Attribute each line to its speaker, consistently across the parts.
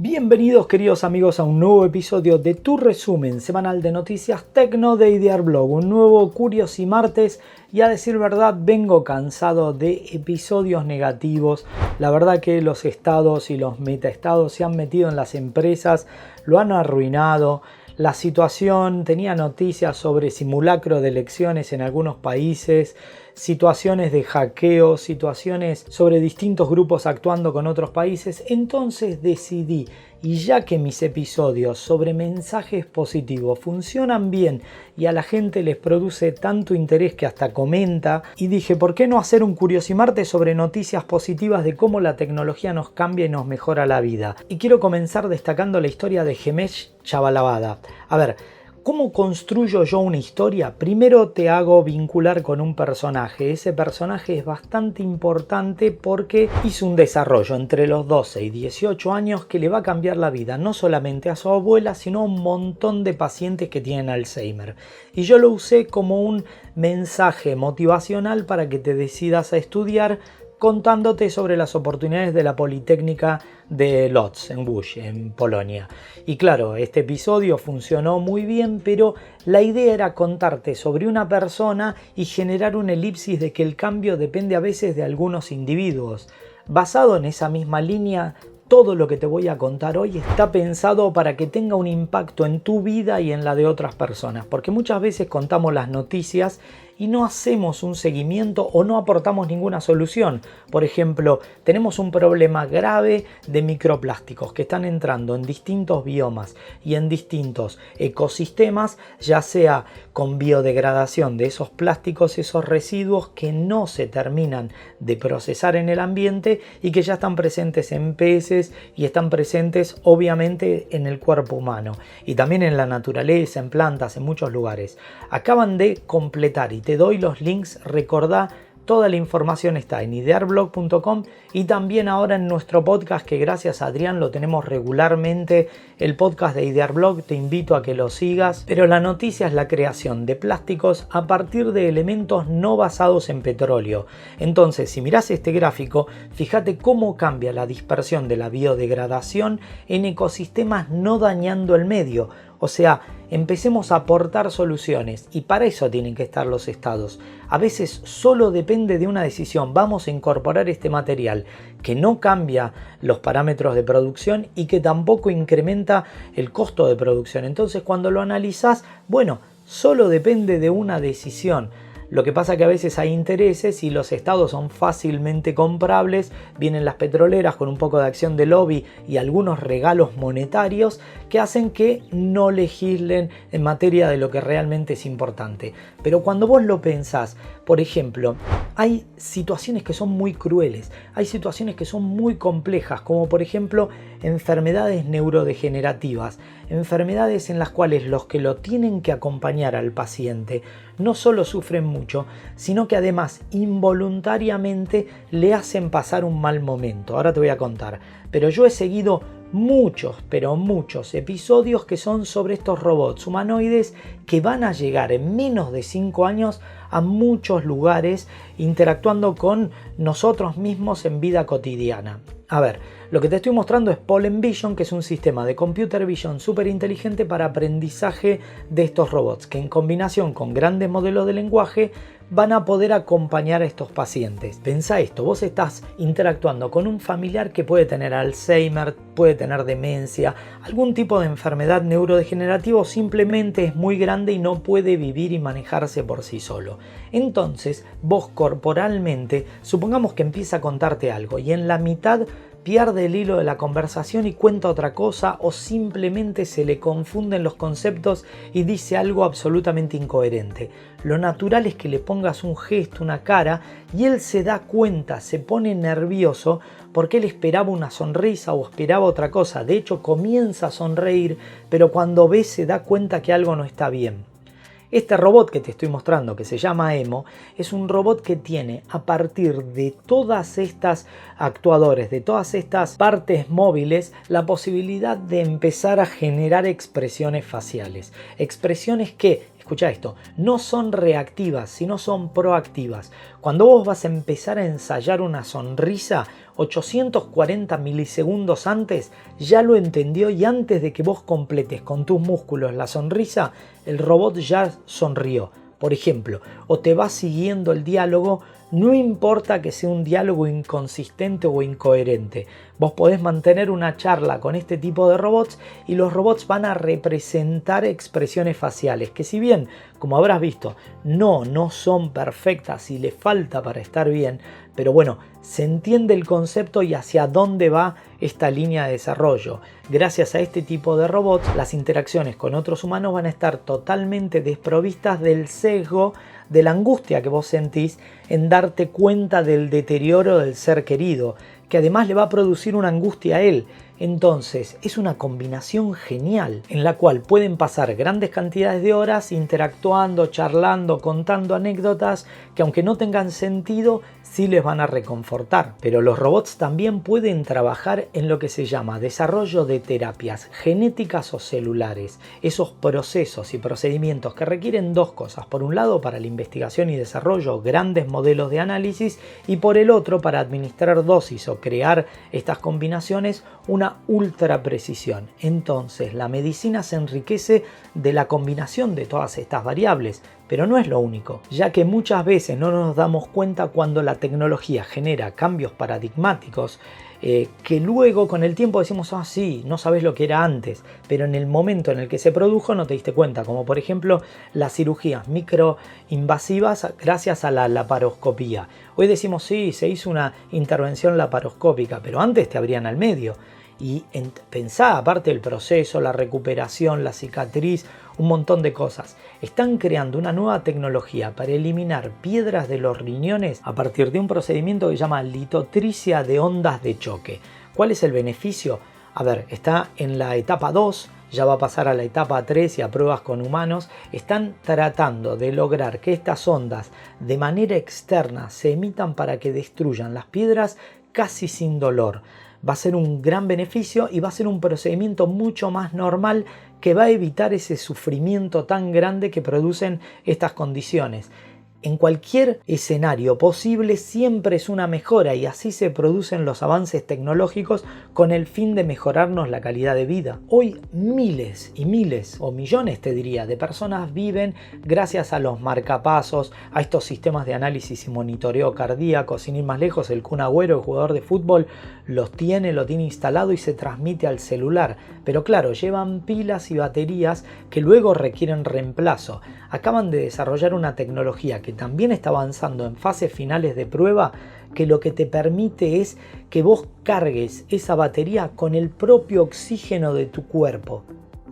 Speaker 1: Bienvenidos queridos amigos a un nuevo episodio de tu resumen semanal de noticias tecno de Idearblog, un nuevo Curiosity Martes y a decir verdad vengo cansado de episodios negativos. La verdad que los estados y los metaestados se han metido en las empresas, lo han arruinado. La situación, tenía noticias sobre simulacro de elecciones en algunos países, situaciones de hackeo, situaciones sobre distintos grupos actuando con otros países. Entonces decidí, y ya que mis episodios sobre mensajes positivos funcionan bien y a la gente les produce tanto interés que hasta comenta, y dije, ¿por qué no hacer un Curiosimarte sobre noticias positivas de cómo la tecnología nos cambia y nos mejora la vida? Y quiero comenzar destacando la historia de Gemesh Chavalabada. A ver, ¿cómo construyo yo una historia? Primero te hago vincular con un personaje. Ese personaje es bastante importante porque hizo un desarrollo entre los 12 y 18 años que le va a cambiar la vida, no solamente a su abuela, sino a un montón de pacientes que tienen Alzheimer. Y yo lo usé como un mensaje motivacional para que te decidas a estudiar, contándote sobre las oportunidades de la Politécnica de Łódź, en Łódź, en Polonia. Y claro, este episodio funcionó muy bien, pero la idea era contarte sobre una persona y generar una elipsis de que el cambio depende a veces de algunos individuos. Basado en esa misma línea, todo lo que te voy a contar hoy está pensado para que tenga un impacto en tu vida y en la de otras personas, porque muchas veces contamos las noticias y no hacemos un seguimiento o no aportamos ninguna solución. Por ejemplo, tenemos un problema grave de microplásticos que están entrando en distintos biomas y en distintos ecosistemas, ya sea con biodegradación de esos plásticos, esos residuos que no se terminan de procesar en el ambiente y que ya están presentes en peces y están presentes obviamente en el cuerpo humano y también en la naturaleza, en plantas, en muchos lugares. Acaban de completar y te doy los links, recordá, toda la información está en idearblog.com y también ahora en nuestro podcast, que gracias a Adrián lo tenemos regularmente, el podcast de Idearblog, te invito a que lo sigas. Pero la noticia es la creación de plásticos a partir de elementos no basados en petróleo. Entonces, si mirás este gráfico, fíjate cómo cambia la dispersión de la biodegradación en ecosistemas no dañando el medio. O sea, empecemos a aportar soluciones y para eso tienen que estar los estados. A veces solo depende de una decisión. Vamos a incorporar este material que no cambia los parámetros de producción y que tampoco incrementa el costo de producción. Entonces cuando lo analizás, bueno, solo depende de una decisión. Lo que pasa que a veces hay intereses y los estados son fácilmente comprables, vienen las petroleras con un poco de acción de lobby y algunos regalos monetarios que hacen que no legislen en materia de lo que realmente es importante. Pero cuando vos lo pensás, por ejemplo, hay situaciones que son muy crueles, hay situaciones que son muy complejas, como por ejemplo enfermedades neurodegenerativas, enfermedades en las cuales los que lo tienen que acompañar al paciente no solo sufren mucho, sino que además involuntariamente le hacen pasar un mal momento. Ahora te voy a contar, pero yo he seguido muchos episodios que son sobre estos robots humanoides que van a llegar en menos de 5 años a muchos lugares interactuando con nosotros mismos en vida cotidiana. A ver, lo que te estoy mostrando es Pollen Vision, que es un sistema de computer vision súper inteligente para aprendizaje de estos robots, que en combinación con grandes modelos de lenguaje van a poder acompañar a estos pacientes. Pensá esto, vos estás interactuando con un familiar que puede tener Alzheimer, puede tener demencia, algún tipo de enfermedad neurodegenerativa o simplemente es muy grande y no puede vivir y manejarse por sí solo. Entonces, vos corporalmente, supongamos que empieza a contarte algo y en la mitad pierde el hilo de la conversación y cuenta otra cosa o simplemente se le confunden los conceptos y dice algo absolutamente incoherente. Lo natural es que le pongas un gesto, una cara y él se da cuenta, se pone nervioso porque él esperaba una sonrisa o esperaba otra cosa. De hecho comienza a sonreír, pero cuando ve se da cuenta que algo no está bien. Este robot que te estoy mostrando, que se llama Emo, es un robot que tiene a partir de todas estas actuadores, de todas estas partes móviles, la posibilidad de empezar a generar expresiones faciales. Expresiones que, escucha esto, no son reactivas, sino son proactivas. Cuando vos vas a empezar a ensayar una sonrisa, 840 milisegundos antes ya lo entendió y antes de que vos completes con tus músculos la sonrisa, el robot ya sonrió. Por ejemplo, o te va siguiendo el diálogo, no importa que sea un diálogo inconsistente o incoherente. Vos podés mantener una charla con este tipo de robots y los robots van a representar expresiones faciales que, si bien, como habrás visto, no son perfectas y le falta para estar bien, pero bueno, se entiende el concepto y hacia dónde va esta línea de desarrollo. Gracias a este tipo de robots, las interacciones con otros humanos van a estar totalmente desprovistas del sesgo, de la angustia que vos sentís en darte cuenta del deterioro del ser querido, que además le va a producir una angustia a él. Entonces es una combinación genial en la cual pueden pasar grandes cantidades de horas interactuando, charlando, contando anécdotas que, aunque no tengan sentido, sí les van a reconfortar. Pero los robots también pueden trabajar en lo que se llama desarrollo de terapias genéticas o celulares, esos procesos y procedimientos que requieren dos cosas: por un lado para la investigación y desarrollo, grandes modelos de análisis, y por el otro para administrar dosis o crear estas combinaciones, una ultra precisión. Entonces la medicina se enriquece de la combinación de todas estas variables, pero no es lo único, ya que muchas veces no nos damos cuenta cuando la tecnología genera cambios paradigmáticos que luego con el tiempo decimos, ah sí, no sabes lo que era antes, pero en el momento en el que se produjo no te diste cuenta, como por ejemplo las cirugías microinvasivas gracias a la laparoscopía. Hoy decimos, sí, se hizo una intervención laparoscópica, pero antes te abrían al medio. Y pensá, aparte del proceso, la recuperación, la cicatriz, un montón de cosas. Están creando una nueva tecnología para eliminar piedras de los riñones a partir de un procedimiento que se llama litotricia de ondas de choque. ¿Cuál es el beneficio? A ver, está en la etapa 2, ya va a pasar a la etapa 3 y a pruebas con humanos. Están tratando de lograr que estas ondas de manera externa se emitan para que destruyan las piedras casi sin dolor. Va a ser un gran beneficio y va a ser un procedimiento mucho más normal que va a evitar ese sufrimiento tan grande que producen estas condiciones. En cualquier escenario posible siempre es una mejora, y así se producen los avances tecnológicos con el fin de mejorarnos la calidad de vida. Hoy miles y miles, o millones te diría, de personas viven gracias a los marcapasos, a estos sistemas de análisis y monitoreo cardíaco. Sin ir más lejos, el Kun Agüero, el jugador de fútbol, lo tiene instalado y se transmite al celular. Pero claro, llevan pilas y baterías que luego requieren reemplazo. Acaban de desarrollar una tecnología que también está avanzando en fases finales de prueba, que lo que te permite es que vos cargues esa batería con el propio oxígeno de tu cuerpo,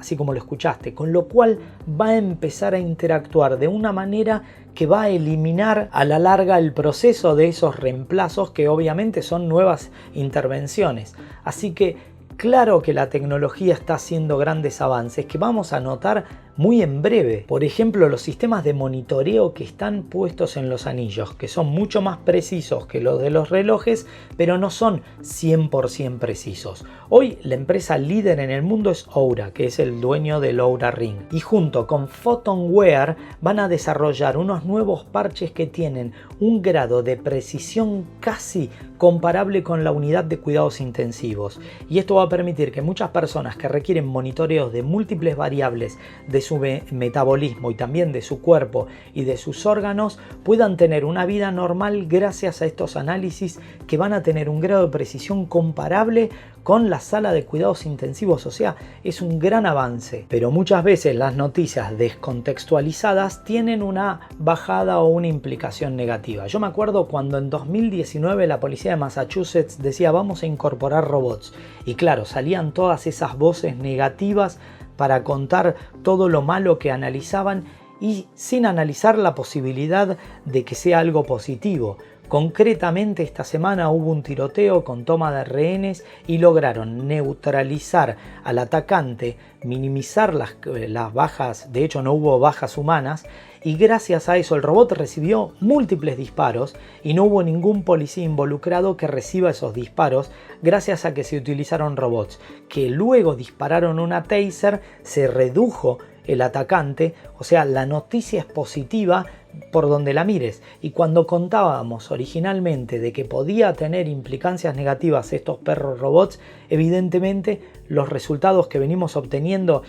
Speaker 1: así como lo escuchaste, con lo cual va a empezar a interactuar de una manera que va a eliminar a la larga el proceso de esos reemplazos, que obviamente son nuevas intervenciones. Así que claro que la tecnología está haciendo grandes avances que vamos a notar muy en breve. Por ejemplo, los sistemas de monitoreo que están puestos en los anillos, que son mucho más precisos que los de los relojes, pero no son 100% precisos. Hoy la empresa líder en el mundo es Oura, que es el dueño del Oura Ring, y junto con PhotonWear van a desarrollar unos nuevos parches que tienen un grado de precisión casi comparable con la unidad de cuidados intensivos, y esto va a permitir que muchas personas que requieren monitoreos de múltiples variables de su metabolismo y también de su cuerpo y de sus órganos puedan tener una vida normal gracias a estos análisis que van a tener un grado de precisión comparable con la sala de cuidados intensivos. O sea, es un gran avance, pero muchas veces las noticias descontextualizadas tienen una bajada o una implicación negativa. Yo me acuerdo cuando en 2019 la policía de Massachusetts decía vamos a incorporar robots, y claro, salían todas esas voces negativas para contar todo lo malo que analizaban y sin analizar la posibilidad de que sea algo positivo. Concretamente esta semana hubo un tiroteo con toma de rehenes y lograron neutralizar al atacante, minimizar las bajas, de hecho no hubo bajas humanas, y gracias a eso el robot recibió múltiples disparos y no hubo ningún policía involucrado que reciba esos disparos gracias a que se utilizaron robots que luego dispararon una taser, se redujo el atacante. O sea, la noticia es positiva por donde la mires. Y cuando contábamos originalmente de que podía tener implicancias negativas estos perros robots, evidentemente los resultados que venimos obteniendo,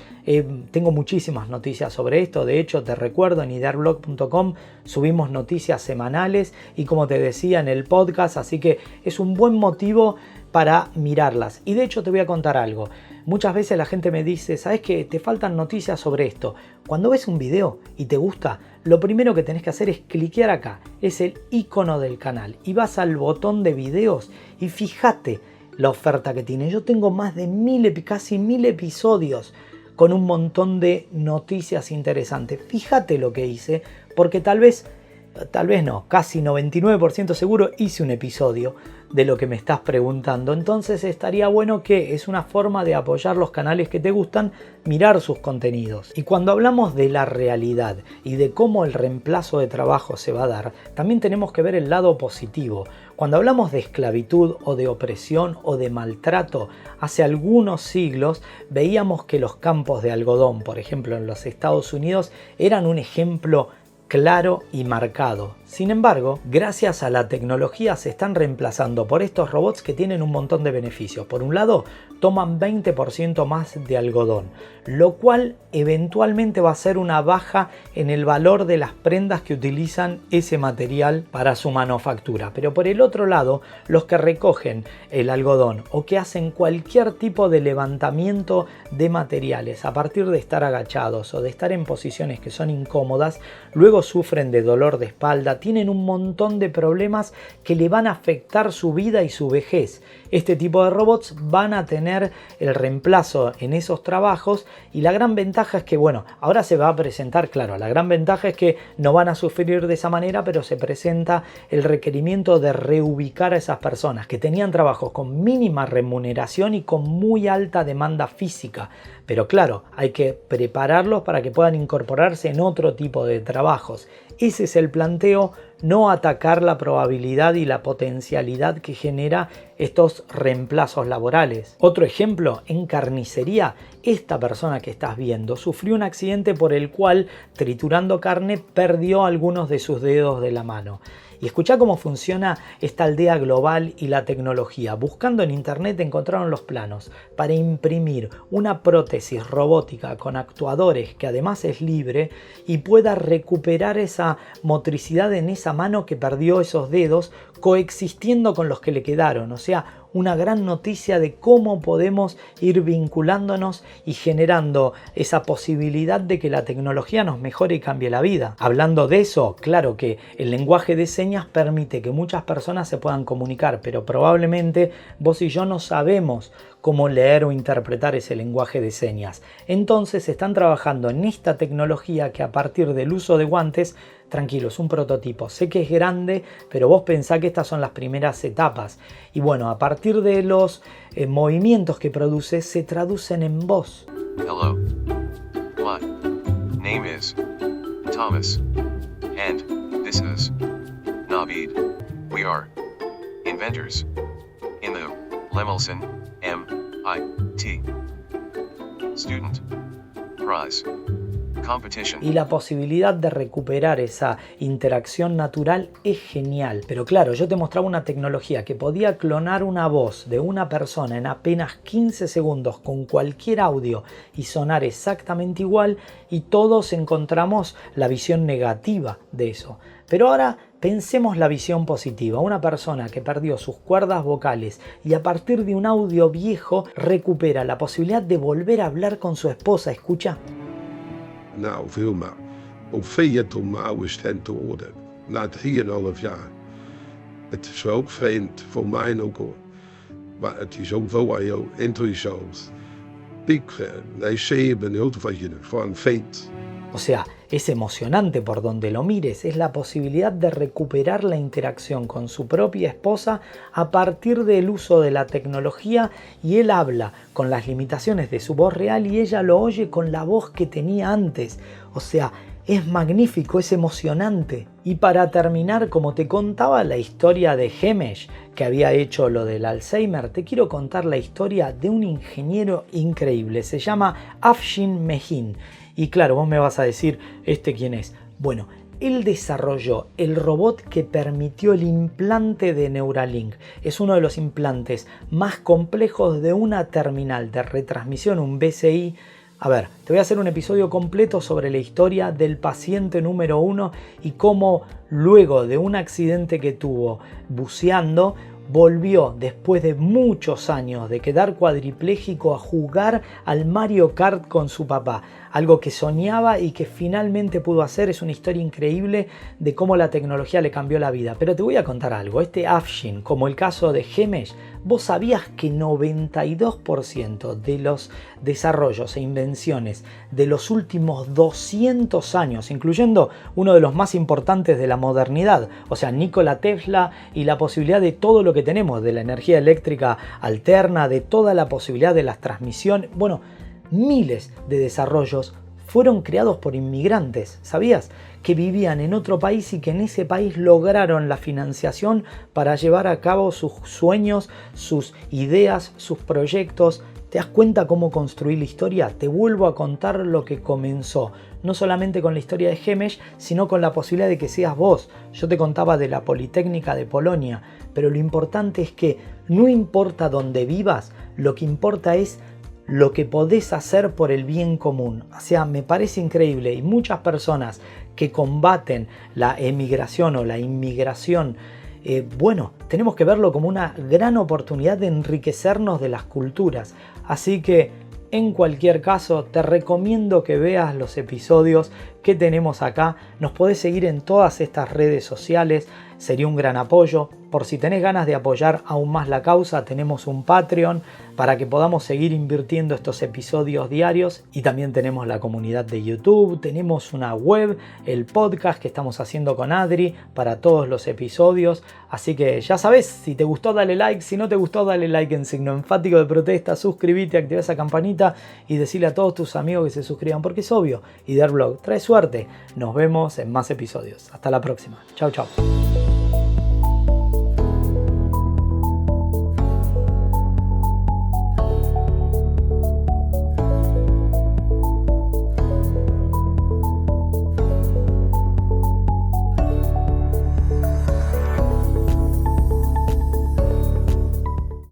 Speaker 1: tengo muchísimas noticias sobre esto. De hecho, te recuerdo, en idearblog.com subimos noticias semanales y, como te decía, en el podcast, así que es un buen motivo para mirarlas. Y de hecho te voy a contar algo. Muchas veces la gente me dice, ¿sabes qué? Te faltan noticias sobre esto. Cuando ves un video y te gusta, lo primero que tenés que hacer es cliquear acá. Es el icono del canal. Y vas al botón de videos y fíjate la oferta que tiene. Yo tengo más de casi 1000 episodios con un montón de noticias interesantes. Fíjate lo que hice, porque tal vez no, casi 99% seguro hice un episodio de lo que me estás preguntando. Entonces estaría bueno, que es una forma de apoyar los canales que te gustan, mirar sus contenidos. Y cuando hablamos de la realidad y de cómo el reemplazo de trabajo se va a dar, también tenemos que ver el lado positivo. Cuando hablamos de esclavitud o de opresión o de maltrato, hace algunos siglos veíamos que los campos de algodón, por ejemplo en los Estados Unidos, eran un ejemplo claro y marcado. Sin embargo, gracias a la tecnología se están reemplazando por estos robots que tienen un montón de beneficios. Por un lado, toman 20% más de algodón, lo cual eventualmente va a ser una baja en el valor de las prendas que utilizan ese material para su manufactura. Pero por el otro lado, los que recogen el algodón o que hacen cualquier tipo de levantamiento de materiales a partir de estar agachados o de estar en posiciones que son incómodas, luego sufren de dolor de espalda, tienen un montón de problemas que le van a afectar su vida y su vejez. Este tipo de robots van a tener el reemplazo en esos trabajos, y la gran ventaja es que, bueno, ahora se va a presentar, claro, la gran ventaja es que no van a sufrir de esa manera, pero se presenta el requerimiento de reubicar a esas personas que tenían trabajos con mínima remuneración y con muy alta demanda física. Pero claro, hay que prepararlos para que puedan incorporarse en otro tipo de trabajos. Ese es el planteo, no atacar la probabilidad y la potencialidad que genera estos reemplazos laborales. Otro ejemplo, en carnicería, esta persona que estás viendo sufrió un accidente por el cual, triturando carne, perdió algunos de sus dedos de la mano. Y escuchá cómo funciona esta aldea global y la tecnología. Buscando en internet encontraron los planos para imprimir una prótesis robótica con actuadores, que además es libre, y pueda recuperar esa motricidad en esa mano que perdió esos dedos, coexistiendo con los que le quedaron. O sea, una gran noticia de cómo podemos ir vinculándonos y generando esa posibilidad de que la tecnología nos mejore y cambie la vida. Hablando de eso, claro que el lenguaje de señas permite que muchas personas se puedan comunicar, pero probablemente vos y yo no sabemos cómo leer o interpretar ese lenguaje de señas. Entonces están trabajando en esta tecnología que, a partir del uso de guantes, tranquilo, es un prototipo, sé que es grande, pero vos pensá que estas son las primeras etapas. Y bueno, a partir de los movimientos que produce, se traducen en voz.
Speaker 2: Hello. My name is Thomas. And this is Navid. We are inventors in the Lemelson MIT Student Prize Competition.
Speaker 1: Y la posibilidad de recuperar esa interacción natural es genial. Pero claro, yo te mostraba una tecnología que podía clonar una voz de una persona en apenas 15 segundos con cualquier audio y sonar exactamente igual, y todos encontramos la visión negativa de eso. Pero ahora pensemos la visión positiva. Una persona que perdió sus cuerdas vocales y a partir de un audio viejo recupera la posibilidad de volver a hablar con su esposa. Escucha.
Speaker 3: Nou, veel maar. Op 4 toen mijn oude stem te horen. Na 3,5 jaar. Het is ook vreemd voor mij ook hoor. Maar het is ook wel heel interessant. Ik zeer benieuwd wat je ervan vindt.
Speaker 1: O sea, es emocionante por donde lo mires. Es la posibilidad de recuperar la interacción con su propia esposa a partir del uso de la tecnología, y él habla con las limitaciones de su voz real y ella lo oye con la voz que tenía antes. O sea, es magnífico, es emocionante. Y para terminar, como te contaba la historia de Gemesh, que había hecho lo del Alzheimer, te quiero contar la historia de un ingeniero increíble. Se llama Afshin Mehin. Y claro, vos me vas a decir, ¿este quién es? Bueno, él desarrolló el robot que permitió el implante de Neuralink. Es uno de los implantes más complejos de una terminal de retransmisión, un BCI. A ver, te voy a hacer un episodio completo sobre la historia del paciente número 1 y cómo luego de un accidente que tuvo buceando, volvió después de muchos años de quedar cuadripléjico a jugar al Mario Kart con su papá. Algo que soñaba y que finalmente pudo hacer. Es una historia increíble de cómo la tecnología le cambió la vida. Pero te voy a contar algo. Este Afshin, como el caso de Gemesh, ¿vos sabías que 92% de los desarrollos e invenciones de los últimos 200 años, incluyendo uno de los más importantes de la modernidad, o sea, Nikola Tesla, y la posibilidad de todo lo que tenemos, de la energía eléctrica alterna, de toda la posibilidad de las transmisiones, bueno, miles de desarrollos fueron creados por inmigrantes, ¿sabías? Que vivían en otro país y que en ese país lograron la financiación para llevar a cabo sus sueños, sus ideas, sus proyectos. ¿Te das cuenta cómo construir la historia? Te vuelvo a contar lo que comenzó, no solamente con la historia de Gemesh, sino con la posibilidad de que seas vos. Yo te contaba de la Politécnica de Polonia, pero lo importante es que no importa dónde vivas, lo que importa es lo que podés hacer por el bien común. O sea, me parece increíble, y muchas personas que combaten la emigración o la inmigración, bueno, tenemos que verlo como una gran oportunidad de enriquecernos de las culturas. Así que, en cualquier caso, te recomiendo que veas los episodios que tenemos acá. Nos podés seguir en todas estas redes sociales, sería un gran apoyo. Por si tenés ganas de apoyar aún más la causa, tenemos un Patreon para que podamos seguir invirtiendo estos episodios diarios, y también tenemos la comunidad de YouTube, tenemos una web, el podcast que estamos haciendo con Adri para todos los episodios. Así que ya sabes, si te gustó dale like, si no te gustó dale like en signo enfático de protesta, suscríbete, activa esa campanita y decile a todos tus amigos que se suscriban, porque es obvio, IdearBlog trae suerte. Nos vemos en más episodios. Hasta la próxima. Chau, chau.